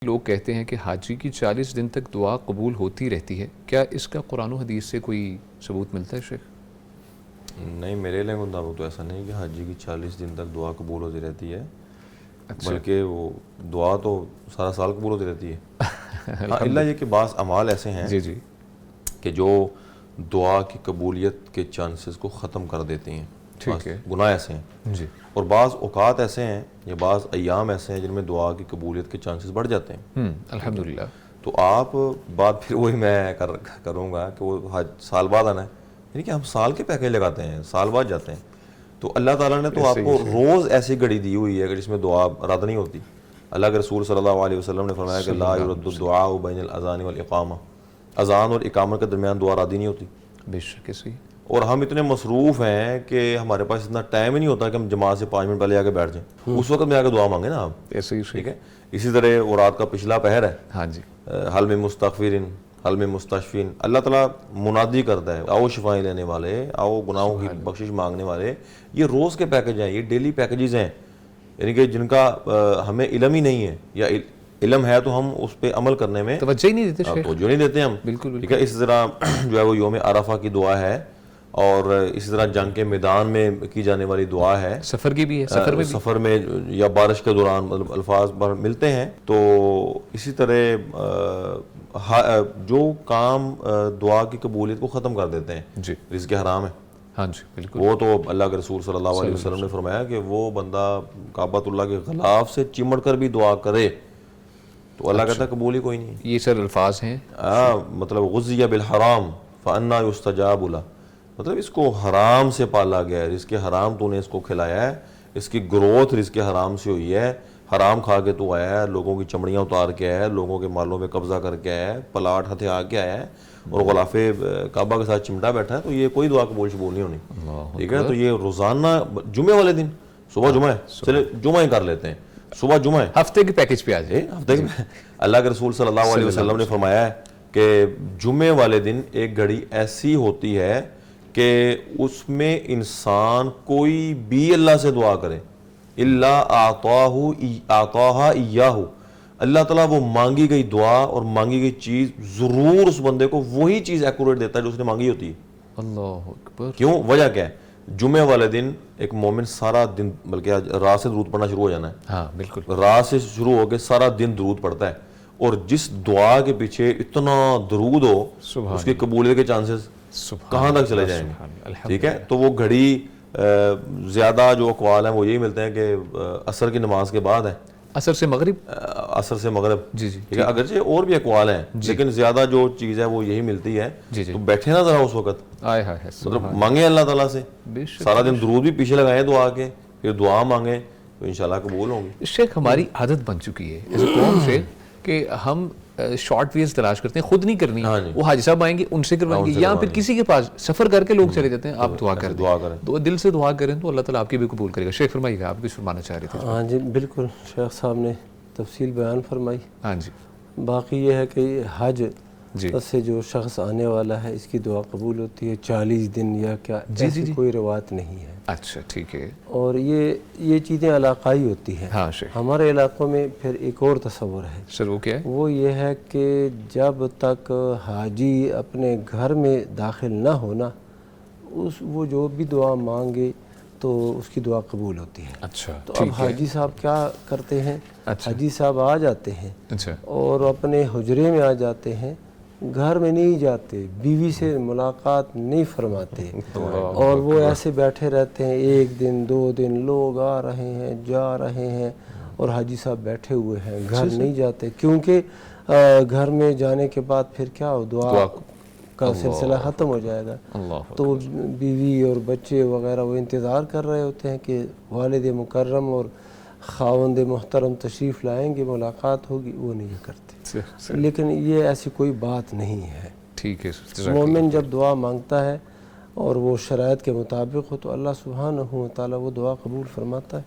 لوگ کہتے ہیں کہ حاجی کی 40 دن تک دعا قبول ہوتی رہتی ہے، کیا اس کا قرآن و حدیث سے کوئی ثبوت ملتا ہے شیخ؟ نہیں، میرے علم کے مطابق تو ایسا نہیں کہ حاجی کی 40 دن تک دعا قبول ہوتی رہتی ہے، اچھا بلکہ وہ دعا تو سارا سال قبول ہوتی رہتی ہے۔ ہاں، اللہ یہ کہ بعض اعمال ایسے ہیں جی جی کہ جو دعا کی قبولیت کے چانسز کو ختم کر دیتے ہیں، ٹھیک ہے گناہ ایسے ہیں، جی اور بعض اوقات ایسے ہیں یا بعض ایام ایسے ہیں جن میں دعا کی قبولیت کے چانسز بڑھ جاتے ہیں۔ الحمدللہ تو آپ بات پھر وہی میں کروں گا کہ وہ سال بعد آنا ہے، یعنی کہ ہم سال کے پیکج لگاتے ہیں، سال بعد جاتے ہیں۔ تو اللہ تعالیٰ نے تو آپ کو روز ایسی گھڑی دی ہوئی ہے کہ جس میں دعا رد نہیں ہوتی۔ اللہ کے رسول صلی اللہ علیہ وسلم نے فرمایا کہ لا یرد الدعاء بین الاذان والاقامہ، اذان اور اقامت کے درمیان دعا رد ہی نہیں ہوتی۔ بے شک اسی اور ہم اتنے مصروف ہیں کہ ہمارے پاس اتنا ٹائم ہی نہیں ہوتا کہ ہم جماعت سے 5 منٹ پہلے آ کے بیٹھ جائیں، اس وقت میں آ کے دعا مانگیں نا آپ، ایسے ہی ٹھیک ہے۔ اسی طرح وہ رات کا پچھلا پہر ہے، ہاں جی حل میں مستغفرین حل میں مستشفین، اللہ تعالیٰ منادی کرتا ہے، آؤ شفائیں لینے والے، آؤ گناہوں کی بخشش مانگنے والے۔ یہ روز کے پیکج ہیں، یہ ڈیلی پیکجز ہیں، یعنی کہ جن کا ہمیں علم ہی نہیں ہے، یا علم ہے تو ہم اس پہ عمل کرنے میں توجہ ہی نہیں دیتے شیخ۔ توجہ نہیں دیتے ہم، بالکل ٹھیک ہے۔ اسی طرح جو ہے وہ یوم عرفہ کی دعا ہے، اور اسی طرح جنگ کے میدان میں کی جانے والی دعا ہے، سفر کی بھی ہے، سفر میں یا بارش کے دوران مطلب الفاظ ملتے ہیں۔ تو اسی طرح جو کام دعا کی قبولیت کو ختم کر دیتے ہیں، جی رزق حرام ہے، ہاں جی بالکل وہ تو اللہ کے رسول صلی اللہ علیہ وسلم نے فرمایا کہ وہ بندہ کعبۃ اللہ کے غلاف سے چمٹ کر بھی دعا کرے تو اللہ کہتا ہے قبول ہی کوئی نہیں ہے۔ یہ سر الفاظ ہیں مطلب غزی بالحرام فانا یستجاب له، مطلب اس کو حرام سے پالا گیا ہے، رزق حرام تو نے اس کو کھلایا ہے، اس کی گروتھ رزق حرام سے ہوئی ہے، حرام کھا کے تو آیا ہے، لوگوں کی چمڑیاں اتار کے آیا ہے، لوگوں کے مالوں پہ قبضہ کر کے آیا ہے، پلاٹ ہتھیا کے آیا ہے، اور غلاف کعبہ کے ساتھ چمٹا بیٹھا ہے، تو یہ کوئی دعا قبول شبول نہیں ہونی، ٹھیک ہے۔ تو یہ روزانہ جمعے والے دن، صبح جمعہ ہے، چلے جمعہ ہی کر لیتے ہیں، صبح جمعہ ہے، ہفتے کے پیکج پہ آ جائے۔ ہفتے میں اللہ کے رسول صلی اللہ علیہ وسلم نے فرمایا ہے کہ جمعے والے دن ایک گھڑی ایسی ہوتی ہے کہ اس میں انسان کوئی بھی اللہ سے دعا کرے، اللہ اعطاہا ایاہ، اللہ تعالیٰ وہ مانگی گئی دعا اور مانگی گئی چیز ضرور اس بندے کو وہی چیز ایکوریٹ دیتا ہے جو اس نے مانگی ہوتی ہے۔ اللہ اکبر۔ کیوں؟ وجہ کیا ہے؟ جمعے والے دن ایک مومن سارا دن، بلکہ رات سے درود پڑھنا شروع ہو جانا ہے، ہاں بالکل، رات سے شروع ہو کے سارا دن درود پڑھتا ہے، اور جس دعا کے پیچھے اتنا درود ہو اس کی قبولیت کے چانسز کہاں تک چلے جائیں گے، ٹھیک ہے۔ تو وہ گھڑی زیادہ جو اقوال ہیں وہ یہی ملتے ہیں کہ عصر کی نماز کے بعد ہے، عصر سے مغرب، عصر سے مغرب، جی جی ٹھیک ہے۔ اگرچہ اور بھی اقوال ہیں لیکن زیادہ جو چیز ہے وہ یہی ملتی ہے، جی جی تو بیٹھے نا ذرا اس وقت، آئے ہائے مطلب مانگیں اللہ تعالیٰ سے، بے شک۔ سارا دن درود بھی پیچھے لگائیں دعا کے، پھر دعا مانگیں تو انشاءاللہ قبول ہوں گی۔ شیخ ہماری عادت بن چکی ہے ایز اے قوم سے کہ ہم شارٹ ویز تلاش کرتے ہیں، خود نہیں کرنی، وہ حاجی صاحب آئیں گے ان سے کروائیں گے، یا پھر کسی کے پاس سفر کر کے لوگ چلے جاتے ہیں، آپ دعا کر دیں، تو دل سے دعا کریں تو اللہ تعالیٰ آپ کی بھی قبول کرے گا۔ شیخ فرمائیے گا، آپ کچھ فرمانا چاہ رہے تھے؟ ہاں جی بالکل، شیخ صاحب نے تفصیل بیان فرمائی۔ ہاں جی باقی یہ ہے کہ حج جی سے جو شخص آنے والا ہے اس کی دعا قبول ہوتی ہے 40 دن یا کیا، ایسی کوئی روایت نہیں ہے۔ اچھا ٹھیک ہے، اور یہ چیزیں علاقائی ہوتی ہیں۔ ہاں شیخ ہمارے علاقوں میں پھر ایک اور تصور ہے، سر وہ کیا ہے؟ وہ یہ ہے کہ جب تک حاجی اپنے گھر میں داخل نہ ہونا، وہ جو بھی دعا مانگے تو اس کی دعا قبول ہوتی ہے۔ اچھا تو اب حاجی صاحب کیا کرتے ہیں، حاجی صاحب آ جاتے ہیں اچھا اور اپنے حجرے میں آ جاتے ہیں، گھر میں نہیں جاتے، بیوی سے ملاقات نہیں فرماتے، اور وہ ایسے بیٹھے رہتے ہیں، 1 دن 2 دن، لوگ آ رہے ہیں جا رہے ہیں اور حاجی صاحب بیٹھے ہوئے ہیں، گھر نہیں جاتے، کیونکہ گھر میں جانے کے بعد پھر کیا ہو، دعا کا سلسلہ ختم ہو جائے گا۔ تو بیوی اور بچے وغیرہ وہ انتظار کر رہے ہوتے ہیں کہ والد مکرم اور خاوند محترم تشریف لائیں گے، ملاقات ہوگی، وہ نہیں کرتے۔ لیکن یہ ایسی کوئی بات نہیں ہے۔ ٹھیک ہے، مومن جب دعا مانگتا ہے اور وہ شرائط کے مطابق ہو تو اللہ سبحانہ و تعالیٰ وہ دعا قبول فرماتا ہے۔